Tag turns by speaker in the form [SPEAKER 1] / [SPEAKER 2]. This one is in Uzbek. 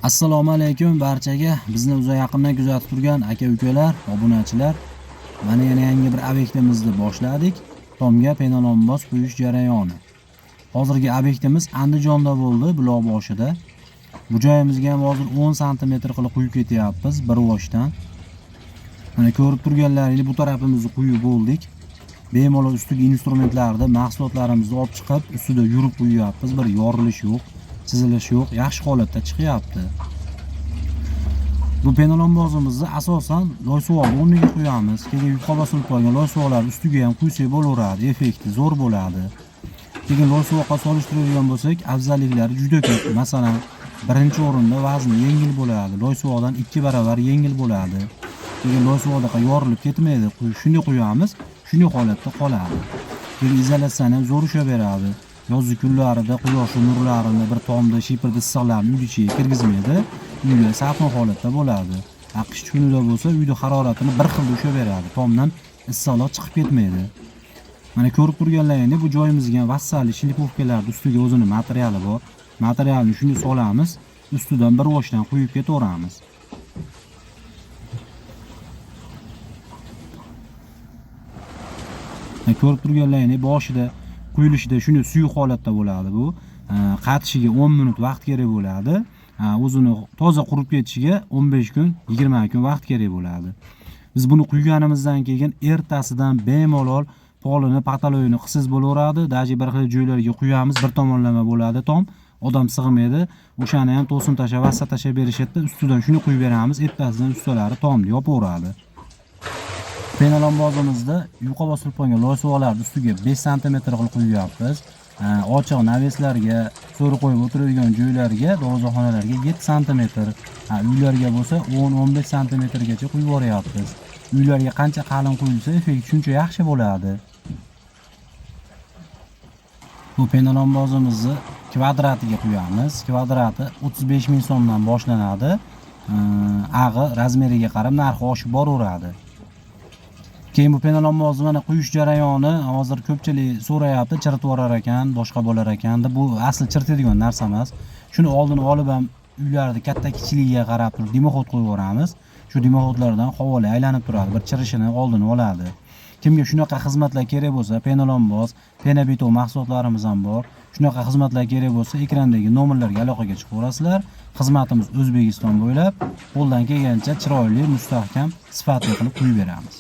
[SPEAKER 1] Assalomu alaykum barchaga. Bizni uzoq yaqindan kuzatib turgan aka-ukalar, obunachilar. Mana yana yangi bir obyektimizni boshladik. Tomga penalonboz quyish jarayoni. Hozirgi obyektimiz Andijonda bo'ldi, buloq boshida. Bu joyimizga ham hozir 10 sm qilib quyib ketyapmiz bir voshdan. Mana ko'rib turganlaringiz bu tarafimizni quyib bo'ldik. Bemalol ustiga instrumentlarni, mahsulotlarimizni olib chiqib, ustida yurib quyapmiz. Bir yorilish yo'q, chizilish yo'q, yaxshi holatda chiqyapti. Bu penalonbozimizni asosan loysuvoqni o'rniga qo'yamiz. Keyin yuqqa bosib qo'ygan loysuvoqlar ustiga ham quysak bo'laveradi, effekti zo'r bo'ladi. Keyin loysuvoqqa solishtiradigan bo'lsak, afzalliklari juda ko'p. Masalan, birinchi o'rinda vazni yengil bo'ladi. Loysuvoqdan 2 barobar yengil bo'ladi. Keyin loysuvoqda yorilib ketmaydi. Shunday qo'yamiz, shunday holatda qoladi. Keyin izolyatsiyani ham zo'r ushaveradi. Yozgi kunlarida quyosh nurlarini bir tomda shipirda issiqlarni uyga ichiga kirgizmaydi. Uyda salqin holatda bo'ladi. Qish kunida bo'lsa, uyda haroratini bir xil ushaveradi. Tomdan issiqlik chiqib ketmaydi. Mana ko'rib turganlaringiz bu joyimizga vassali shlipovkalarning ustiga o'zini materiali bor. Materialni shunday solamiz, ustidan bir voshdan quyib ketaveramiz. Ko'rib turganlaringiz boshida quyilishida shuni suyuq holatda bo'ladi bu. Qatishiga 10 minut vaqt kerak bo'ladi. O'zini toza qurib ketishiga 15 kun, 20 kun vaqt kerak bo'ladi. Biz buni quyganimizdan keyin ertasidan bemalol polini, pataloyini qisiz bo'laveradi. Daji bir xil joylarga quyamiz, bir tomonlama bo'ladi tom. Odam sig'maydi. O'shani ham to'sin tasha, vassa tasha berishadi. Ustidan shuni quyib beramiz. Ertasidan ustalari tomni yopaveradi. Penalonbozimizda yuqa bosilib qolgan loysuvoqlarning ustiga 5 sm qilib quyapmiz. Ochiq naveslarga, so'ri qo'yib o'tiradigan joylarga, dorozaxonalarga 7 sm, uylarga bo'lsa 10-15 sm gacha quyib boryapmiz. Uylarga qancha qalin quyilsa, effekt shuncha yaxshi bo'ladi. Bu penalonbozimizni kvadratiga quyamiz. Kvadrati 35 ming so'mdan boshlanadi. Ag'i razmeriga qarab narxi oshib boraveradi. Keyin bu penalonbozni mana quyish jarayoni hozir ko'pchilik so'rayapti, chiritib yuborar ekan, boshqa bo'lar ekan deb. Bu asli chiritadigan narsa emas. Shuni oldini olib ham uylarda katta kichikligiga qarab turib dimoxod qo'yib yuboramiz. Shu dimoxodlardan havoli aylanib turadi, bir chirishini oldini oladi. Kimga shunaqa xizmatlar kerak bo'lsa, penalonboz, penabeton mahsulotlarimiz ham bor. Shunaqa xizmatlar kerak bo'lsa, ekrandagi nomerlarga aloqaga chiqaverasizlar. Xizmatimiz O'zbekiston bo'ylab qo'ldan kelgancha chiroyli, mustahkam, sifatli qilib quyib beramiz.